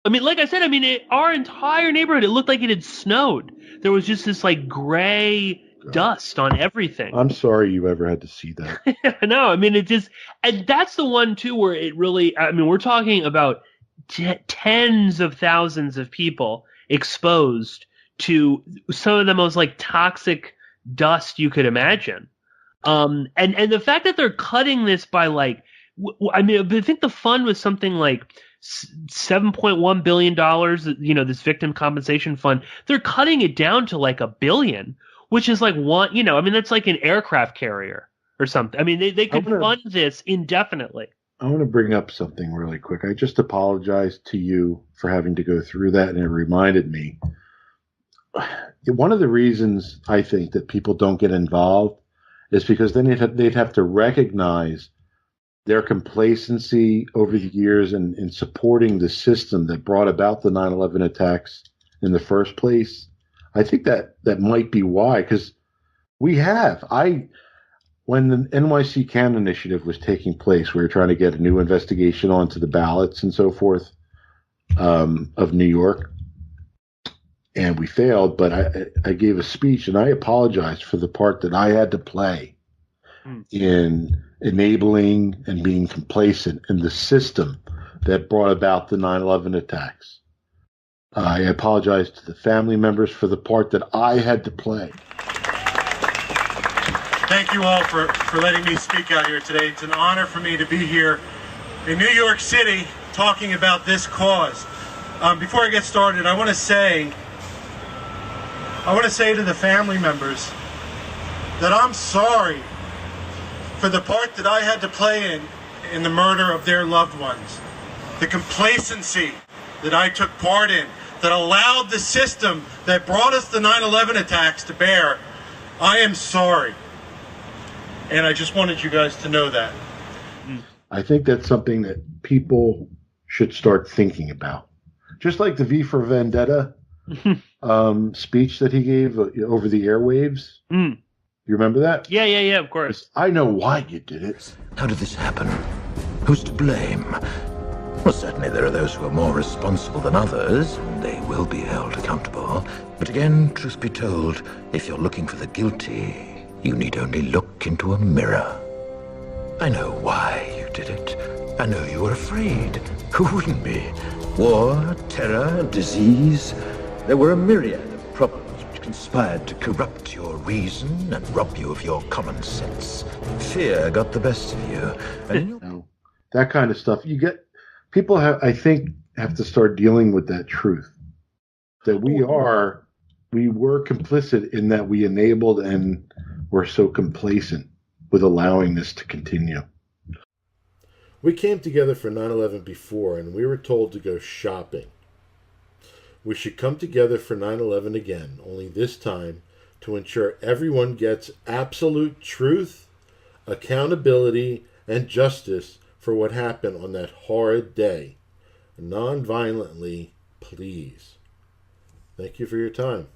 I mean, like I said, our entire neighborhood, it looked like it had snowed. There was just this like gray dust on everything. I'm sorry you ever had to see that. No, and that's the one too where it really, we're talking about tens of thousands of people exposed to some of the most like toxic dust you could imagine. And the fact that they're cutting this by like, I think the fund was something like $7.1 billion, this victim compensation fund. They're cutting it down to like $1 billion, which is like one, that's like an aircraft carrier or something. I mean, they could fund this indefinitely. I want to bring up something really quick. I just apologized to you for having to go through that, and it reminded me. One of the reasons I think that people don't get involved is because then they'd have to recognize their complacency over the years in supporting the system that brought about the 9/11 attacks in the first place. I think that might be why, because when the NYC Can Initiative was taking place, we were trying to get a new investigation onto the ballots and so forth of New York. And we failed, but I gave a speech and I apologized for the part that I had to play in enabling and being complacent in the system that brought about the 9/11 attacks. I apologize to the family members for the part that I had to play. Thank you all for letting me speak out here today. It's an honor for me to be here in New York City talking about this cause. Before I get started, I want to say to the family members that I'm sorry for the part that I had to play in the murder of their loved ones. The complacency that I took part in, that allowed the system that brought us the 9/11 attacks to bear. I am sorry. And I just wanted you guys to know that. I think that's something that people should start thinking about. Just like the V for Vendetta speech that he gave over the airwaves. You remember that? Yeah, of course. I know why you did it. How did this happen? Who's to blame? Well, certainly there are those who are more responsible than others, and they will be held accountable. But again, truth be told, if you're looking for the guilty, you need only look into a mirror. I know why you did it. I know you were afraid. Who wouldn't be? War, terror, disease. There were a myriad of problems which conspired to corrupt your reason and rob you of your common sense. Fear got the best of you. And that kind of stuff. People have to start dealing with that truth. That we were complicit in that we enabled and were so complacent with allowing this to continue. We came together for 9/11 before, and we were told to go shopping. We should come together for 9/11 again, only this time to ensure everyone gets absolute truth, accountability, and justice for what happened on that horrid day. Non-violently, please. Thank you for your time.